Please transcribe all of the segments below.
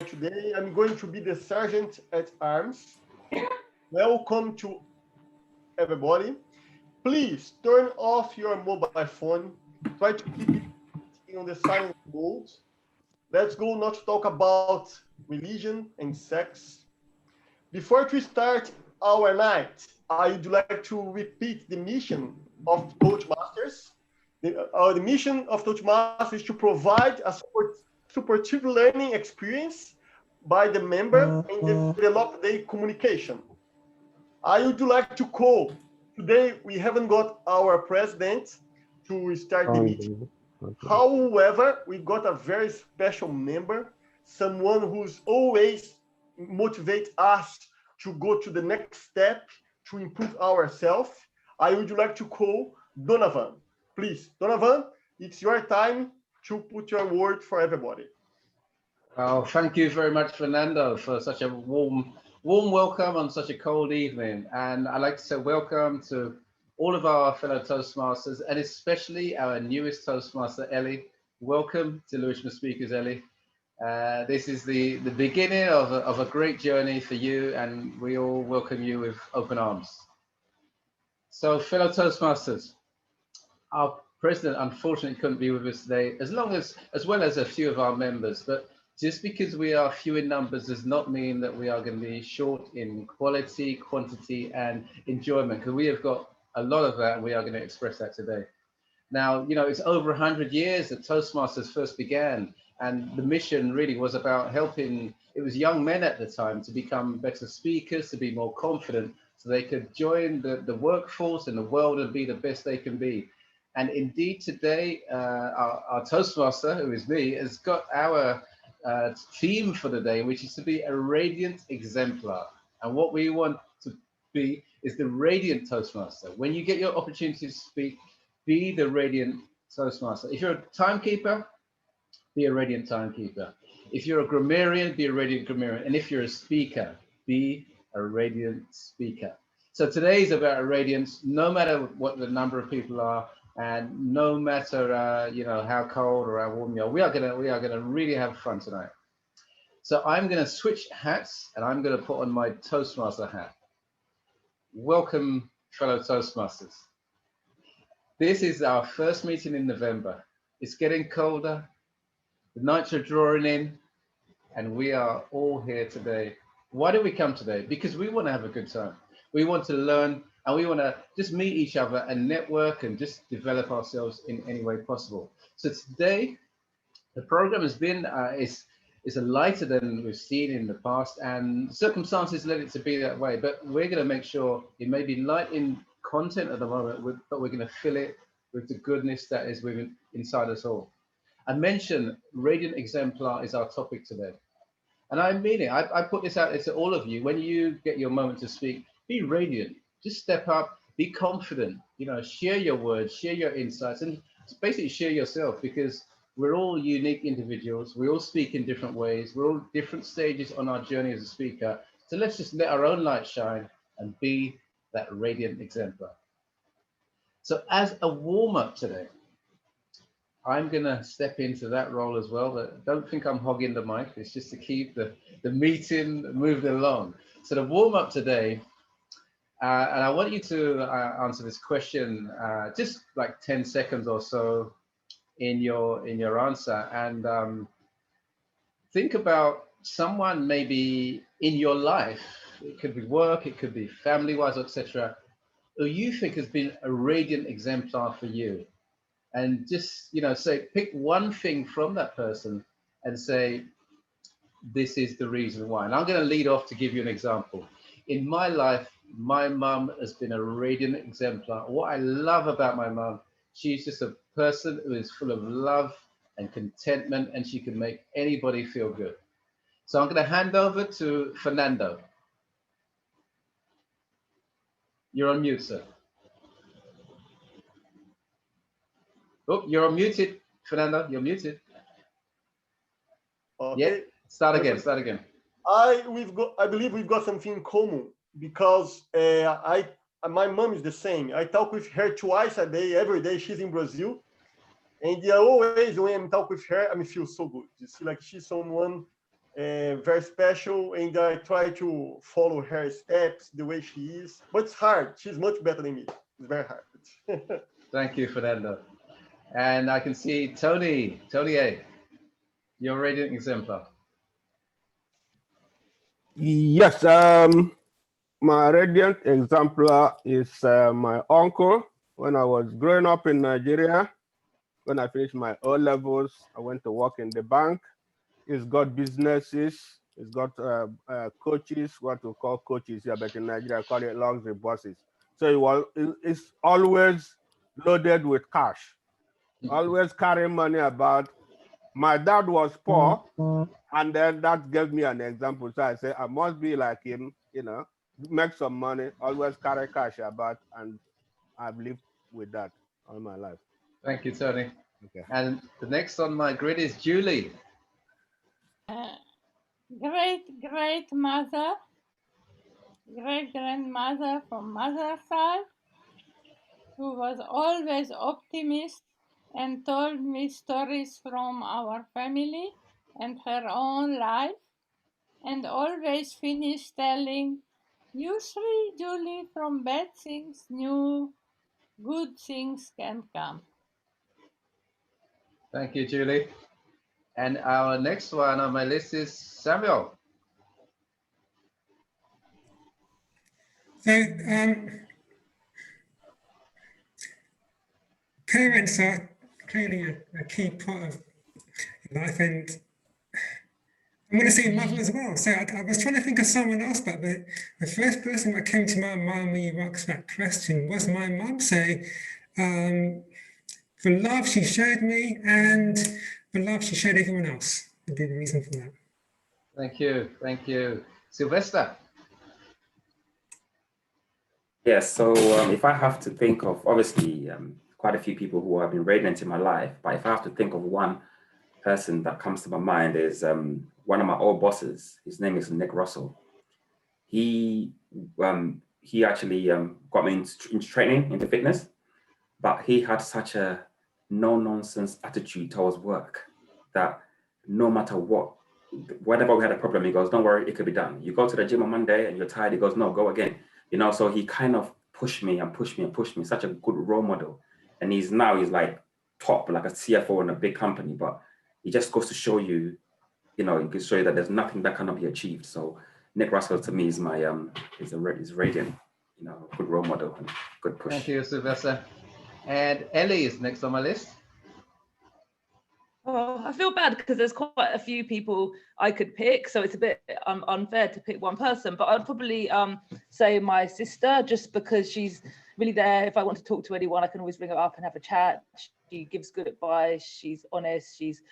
today. I'm going to be the Sergeant at Arms. Welcome to everybody. Please turn off your mobile phone. Try to keep it on the silent mode. Let's go not to talk about religion and sex. Before we start our night, I would like to repeat the mission of Toastmasters. The mission of Toastmasters is to provide a supportive learning experience by the member and develop their communication. I would like to call. Today, we haven't got our president to start the meeting. However, we got a very special member, someone who's always motivate us to go to the next step to improve ourselves. I would like to call Donovan. Please, Donovan, it's your time to put your word for everybody. Oh, thank you very much, Fernando, for such a warm welcome on such a cold evening. And I'd like to say welcome to all of our fellow Toastmasters, and especially our newest Toastmaster, Ellie. Welcome to Lewisham Speakers, Ellie. This is the beginning of a great journey for you, and we all welcome you with open arms. So, fellow Toastmasters, our president unfortunately couldn't be with us today, as well as a few of our members, but just because we are few in numbers does not mean that we are going to be short in quality, quantity, and enjoyment, because we have got a lot of that, and we are going to express that today. Now, it's over 100 years that Toastmasters first began, and the mission really was about helping, it was young men at the time, to become better speakers, to be more confident, so they could join the workforce in the world and be the best they can be. And indeed today, our Toastmaster, who is me, has got our theme for the day, which is to be a radiant exemplar. And what we want to be is the radiant Toastmaster. When you get your opportunity to speak, be the radiant Toastmaster. If you're a timekeeper, be a radiant timekeeper. If you're a grammarian, be a radiant grammarian. And if you're a speaker, be a radiant speaker. So today is about radiance, no matter what the number of people are, and no matter how cold or how warm you are, we are gonna really have fun tonight. So I'm gonna switch hats, and I'm gonna put on my Toastmaster hat. Welcome, fellow Toastmasters. This is our first meeting in November. It's getting colder, the nights are drawing in, and we are all here today. Why do we come today? Because we want to have a good time. We want to learn, and we want to just meet each other and network and just develop ourselves in any way possible. So today, the program has been is lighter than we've seen in the past, and circumstances led it to be that way. But we're going to make sure it may be light in content at the moment, but we're going to fill it with the goodness that is within inside us all. I mentioned radiant exemplar is our topic today. And I mean it. I put this out there to all of you. When you get your moment to speak, be radiant. Just step up, be confident, share your words, share your insights, and basically share yourself, because we're all unique individuals. We all speak in different ways. We're all different stages on our journey as a speaker. So let's just let our own light shine and be that radiant exemplar. So as a warm-up today, I'm going to step into that role as well, but don't think I'm hogging the mic. It's just to keep the meeting moving along. So the warm-up today, and I want you to answer this question just like 10 seconds or so in your answer, and think about someone maybe in your life. It could be work, it could be family-wise, etc., who you think has been a radiant exemplar for you. And just, say, pick one thing from that person and say, this is the reason why. And I'm going to lead off to give you an example. In my life, my mum has been a radiant exemplar. What I love about my mum, she's just a person who is full of love and contentment, and she can make anybody feel good. So I'm going to hand over to Fernando. You're on mute, sir. Oh, you're muted, Fernando. You're muted. Okay. Yeah. Start again. I believe we've got something in common, because my mom is the same. I talk with her twice a day, every day. She's in Brazil, and always when I talk with her, I feel so good. You see, like she's someone very special, and I try to follow her steps the way she is. But it's hard. She's much better than me. It's very hard. Thank you, Fernando. And I can see Tony A. You're radiant exemplar. Yes, my radiant exemplar is my uncle. When I was growing up in Nigeria, when I finished my O levels, I went to work in the bank. He's got businesses. He's got coaches, what we call coaches here, but in Nigeria, I call it luxury buses. So it's always loaded with cash, always carrying money about. My dad was poor, and then that gave me an example. So I said, I must be like him, make some money, always carry cash about, and I've lived with that all my life. Thank you, Tony. Okay. And the next on my grid is Julie. Great-grandmother from mother's side, who was always optimist and told me stories from our family and her own life, and always finished telling, "You three, Julie, from bad things, new good things can come." Thank you, Julie. And our next one on my list is Samuel. So, parents are clearly a key part of life, and I'm going to say mother as well. So I was trying to think of someone else, but the first person that came to my mind when you asked that question was my mum. So the love she showed me and the love she showed everyone else would be the reason for that. Thank you. Thank you. Sylvester. Yes, so if I have to think of, obviously, quite a few people who have been radiant in my life, but if I have to think of one person that comes to my mind is one of my old bosses. His name is Nick Russell. He actually got me into training, into fitness, but he had such a no-nonsense attitude towards work that no matter what, whenever we had a problem, he goes, "Don't worry, it could be done. You go to the gym on Monday and you're tired," he goes, "No, go again." So he kind of pushed me and pushed me and pushed me, such a good role model. And he's like top, like a CFO in a big company, but he just goes to show you, he can show you that there's nothing that cannot be achieved. So Nick Russell to me is my, is radiant, good role model and good push. Thank you, Sylvester. And Ellie is next on my list. Oh, I feel bad because there's quite a few people I could pick, so it's a bit unfair to pick one person, but I'd probably say my sister, just because she's really there. If I want to talk to anyone, I can always bring her up and have a chat. She gives good advice, she's honest, she's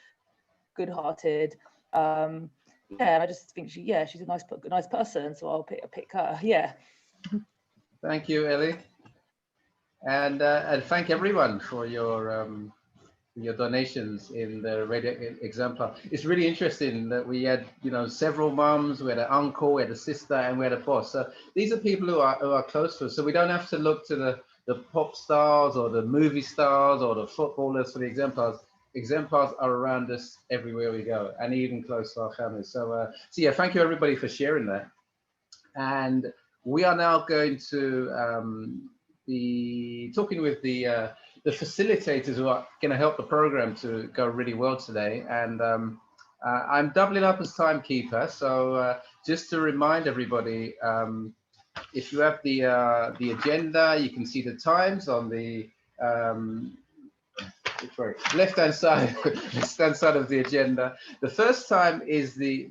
good-hearted. And I just think she's a nice person, so I'll pick her. Yeah. Thank you, Ellie. And thank everyone for your donations in the radio exemplar. It's really interesting that we had, several mums, we had an uncle, we had a sister, and we had a boss. So these are people who are close to us. So we don't have to look to the pop stars or the movie stars or the footballers for the exemplars. Exemplars are around us everywhere we go, and even close to our families. So yeah, thank you everybody for sharing that. And we are now going to be talking with the facilitators who are going to help the program to go really well today. And I'm doubling up as timekeeper. So just to remind everybody, if you have the agenda, you can see the times on the left-hand side of the agenda. The first time is the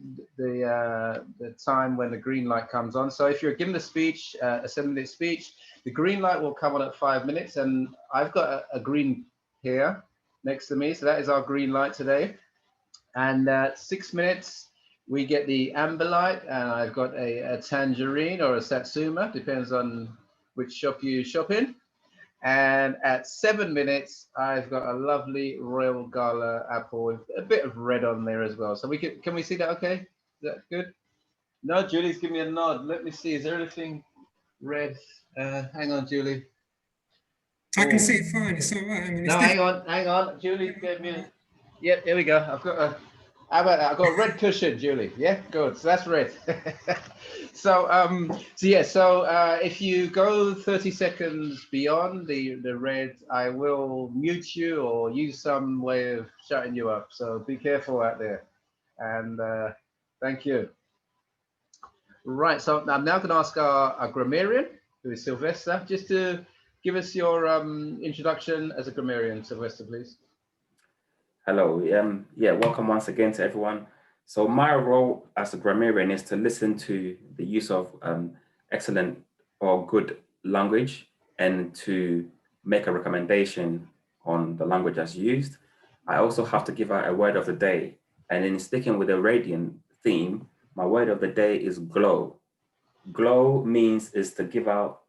time when the green light comes on. So if you're given a speech, a 7-minute speech, the green light will come on at 5 minutes, and I've got a green here next to me. So that is our green light today. And 6 minutes, we get the amber light, and I've got a tangerine or a satsuma, depends on which shop you shop in. And at 7 minutes, I've got a lovely Royal Gala apple with a bit of red on there as well. So can we see that okay? Is that good? No, Julie's giving me a nod. Let me see, is there anything red? Hang on, Julie. I can see it fine, it's all right. I mean, no, hang on. Julie gave me a... Yep, here we go. How about that? I've got a red cushion, Julie. Yeah, good. So that's red. So if you go 30 seconds beyond the red, I will mute you or use some way of shutting you up. So be careful out there. And thank you. Right. So I'm now going to ask our grammarian, who is Sylvester, just to give us your introduction as a grammarian. Sylvester, please. Hello. Yeah, welcome once again to everyone. So my role as a grammarian is to listen to the use of excellent or good language and to make a recommendation on the language that's used. I also have to give out a word of the day. And in sticking with the radiant theme, my word of the day is glow. Glow means is to give out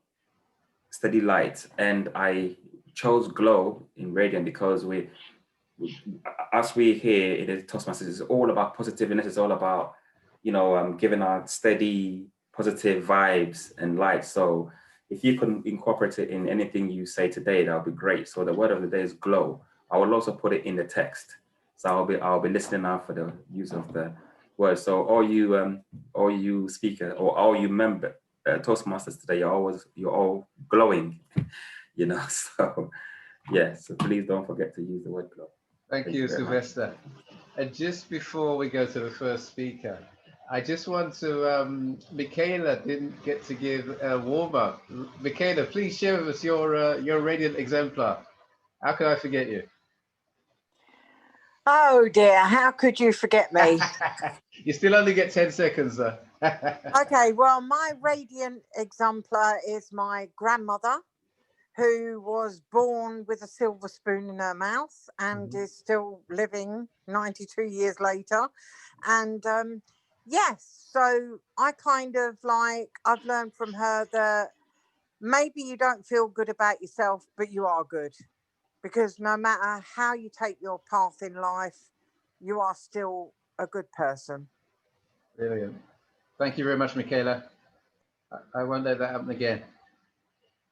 steady light. And I chose glow in radiant because as we hear in the Toastmasters, it's all about positiveness. It's all about, giving out steady, positive vibes and light. So if you can incorporate it in anything you say today, that would be great. So the word of the day is glow. I will also put it in the text. So I'll be listening out for the use of the word. So all you speaker or all you member Toastmasters today, you're all glowing, So yeah. So please don't forget to use the word glow. Thank you, Sylvester. And just before we go to the first speaker, I just want to, Michaela didn't get to give a warm up. Michaela, please share with us your radiant exemplar. How could I forget you? Oh dear, how could you forget me? You still only get 10 seconds though. Okay, well, my radiant exemplar is my grandmother, who was born with a silver spoon in her mouth and is still living 92 years later. And yes, so I kind of I've learned from her that maybe you don't feel good about yourself, but you are good. Because no matter how you take your path in life, you are still a good person. Brilliant. Thank you very much, Michaela. I won't let that happen again.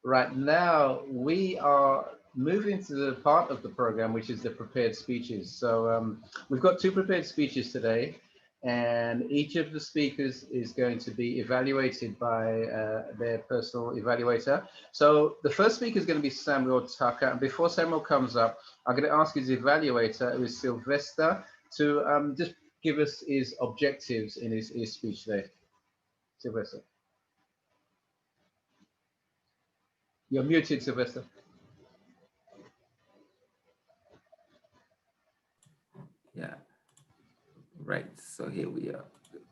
Right now, we are moving to the part of the program, which is the prepared speeches. So we've got 2 prepared speeches today, and each of the speakers is going to be evaluated by their personal evaluator. So the first speaker is going to be Samuel Tucker. And before Samuel comes up, I'm going to ask his evaluator, who is Sylvester, to just give us his objectives in his speech today. Sylvester. You're muted, Sylvester. Yeah. Right. So here we are.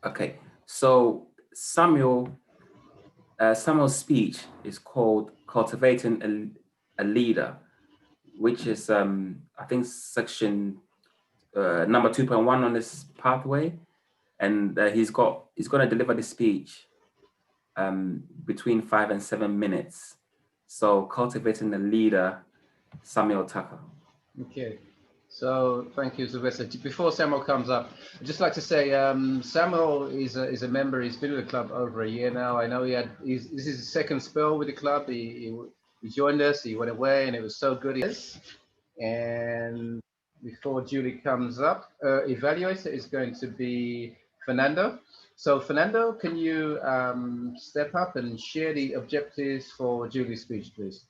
Okay. So Samuel's speech is called Cultivating a Leader, which is I think section number 2.1 on this pathway, and he's going to deliver the speech between 5 and 7 minutes. So Cultivating a Leader, Samuel Tucker. Okay. So thank you, Sylvester. Before Samuel comes up, I'd just like to say Samuel is a member. He's been with the club over a year now. I know this is his second spell with the club. He joined us, he went away, and it was so good. And before Julie comes up, evaluator is going to be Fernando. So Fernando, can you step up and share the objectives for Julie's speech, please?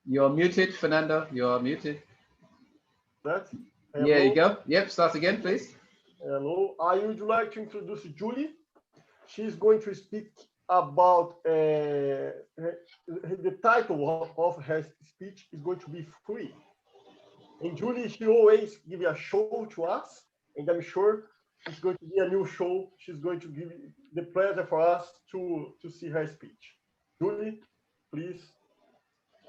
You're muted, Fernando. You're muted. That? Yeah, you go. Yep, start again, please. Hello. I would like to introduce Julie. She's going to speak about the title of her speech is going to be Free. And Julie, she always gives a show to us, and I'm sure it's going to be a new show. She's going to give the pleasure for us to see her speech. Julie, please,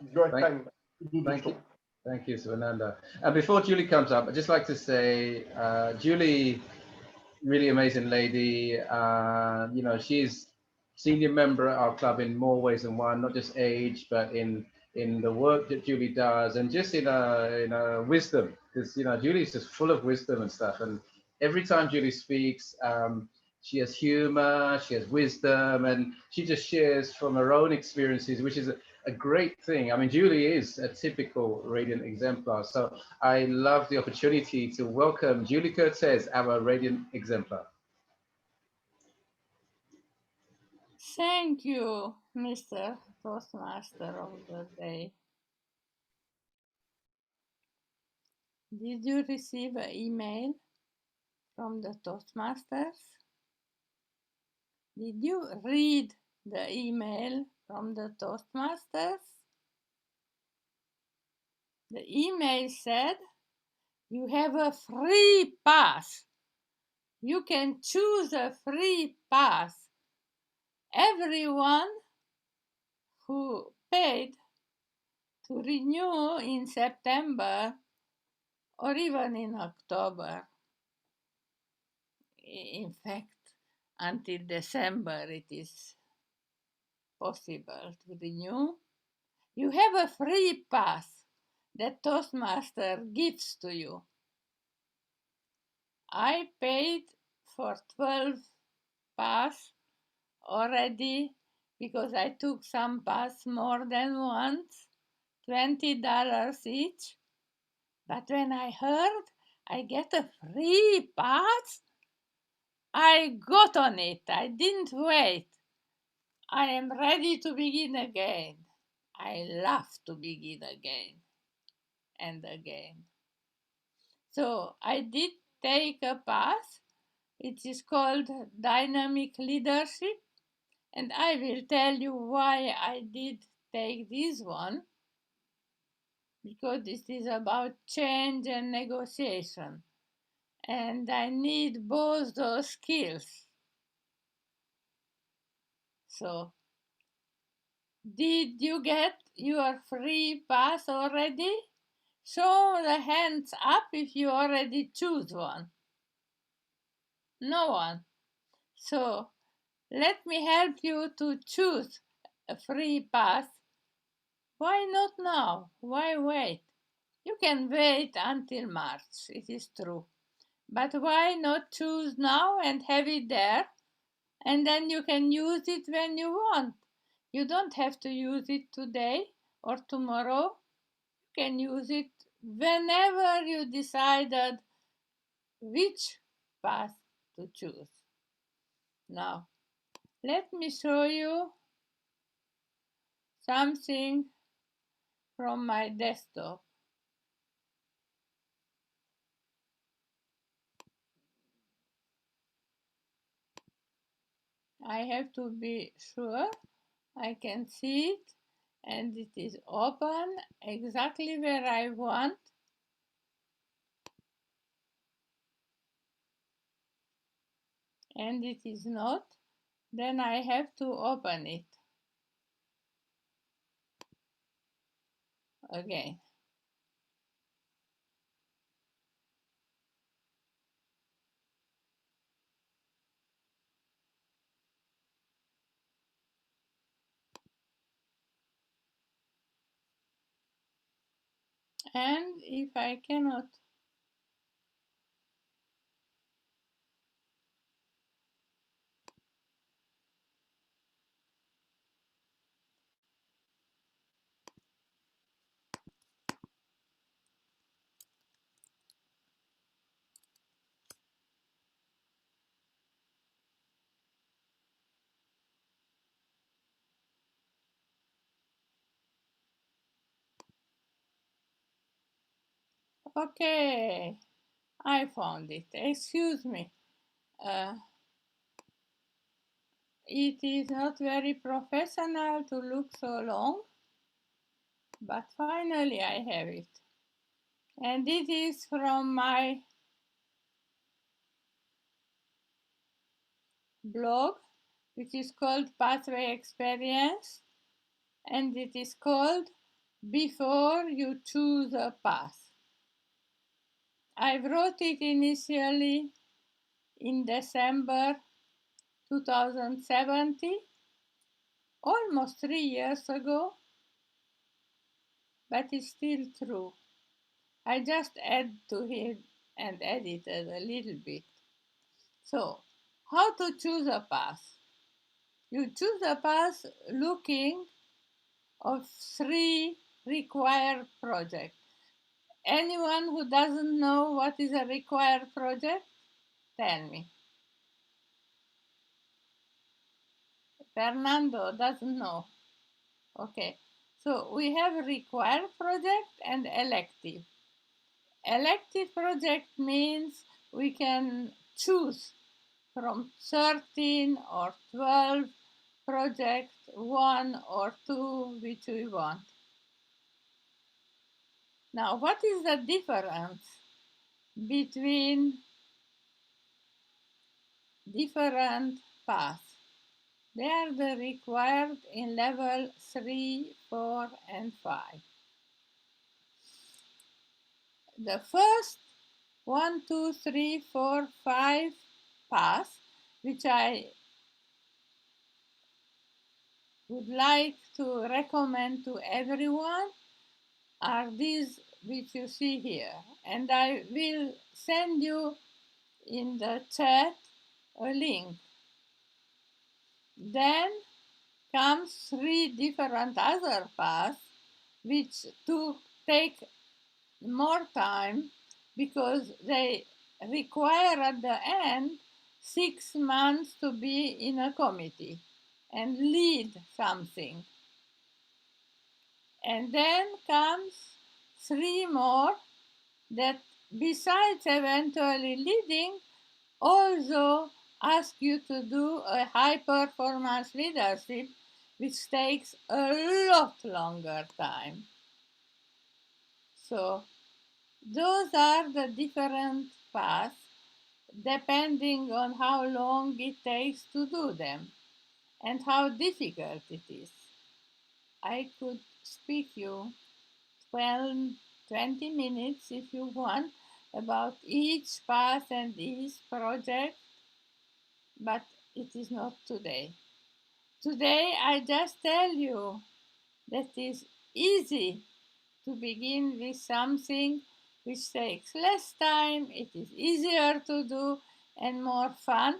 it's your time to do the show. Thank you, Fernando. And before Julie comes up, I'd just like to say, Julie, really amazing lady. She's senior member at our club in more ways than one, not just age, but in the work that Julie does, and just in her wisdom, because Julie's just full of wisdom and stuff. And every time Julie speaks, she has humor, she has wisdom, and she just shares from her own experiences, which is a great thing. I mean, Julie is a typical Radiant exemplar. So I love the opportunity to welcome Julie Kertesz, our Radiant exemplar. Thank you, Mr. Toastmaster of the day. Did you receive an email from the Toastmasters? Did you read the email from the Toastmasters? The email said you have a free pass. You can choose a free pass. Everyone who paid to renew in September or even in October, in fact, until December it is possible to renew. You have a free pass that Toastmaster gives to you. I paid for 12 pass already because I took some pass more than once, $20 each. But when I heard I get a free pass, I got on it. I didn't wait. I am ready to begin again. I love to begin again and again. So I did take a pass. It is called Dynamic Leadership. And I will tell you why I did take this one. Because this is about change and negotiation. And I need both those skills. So, did you get your free pass already? Show the hands up if you already choose one. No one. So, let me help you to choose a free pass. Why not now? Why wait? You can wait until March, it is true. But why not choose now and have it there? And then you can use it when you want. You don't have to use it today or tomorrow. You can use it whenever you decided which path to choose. Now, let me show you something from my desktop. I have to be sure I can see it, and it is open exactly where I want. And it is not, then I have to open it again. And if I cannot okay, I found it. Excuse me. It is not very professional to look so long, but finally I have it. And it is from my blog, which is called Pathway Experience, and it is called Before You Choose a Path. I wrote it initially in December 2017, almost 3 years ago, but it's still true. I just add to it and edited a little bit. So, how to choose a path? You choose a path looking of 3 required projects. Anyone who doesn't know what is a required project, tell me. Fernando doesn't know. Okay, so we have required project and elective. Elective project means we can choose from 13 or 12 projects, 1 or 2, which we want. Now, what is the difference between different paths? They are the required in level 3, 4, and 5. The first 1, 2, 3, 4, 5 paths, which I would like to recommend to everyone, are these which you see here. And I will send you in the chat a link. Then comes 3 different other paths which take more time because they require at the end 6 months to be in a committee and lead something. And then comes 3 more that, besides eventually leading, also ask you to do a high performance leadership, which takes a lot longer time. So those are the different paths depending on how long it takes to do them and how difficult it is. I could speak you 20 minutes if you want about each path and each project, but it is not today. Today I just tell you that it is easy to begin with something which takes less time, it is easier to do and more fun,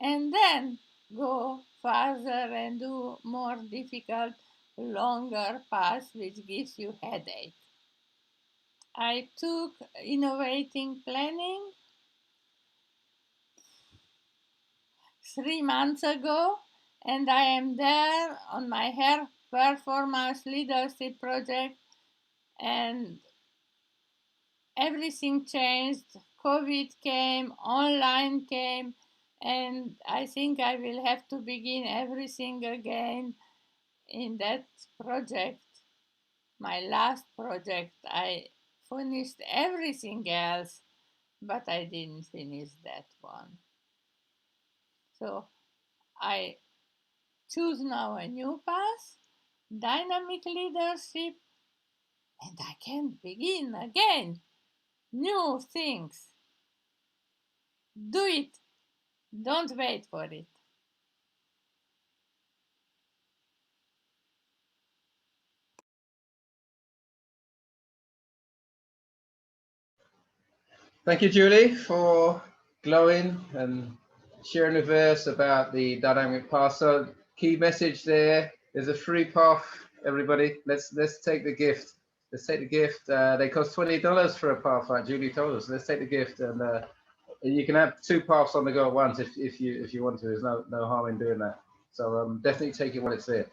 and then go further and do more difficult, longer paths which gives you headache. I took innovating planning 3 months ago, and I am there on my hair performance leadership project, and everything changed. COVID came, online came, and I think I will have to begin everything again in that project. My last project, I finished everything else, but I didn't finish that one. So I choose now a new path, dynamic leadership, and I can begin again new things. Do it. Don't wait for it. Thank you, Julie, for glowing and sharing with us about the dynamic path. So, key message there: there's a free path. Everybody, let's take the gift. Let's take the gift. They cost $20 for a path, like Julie told us. Let's take the gift, and you can have 2 paths on the go at once if you want to. There's no harm in doing that. So definitely take it when it's there.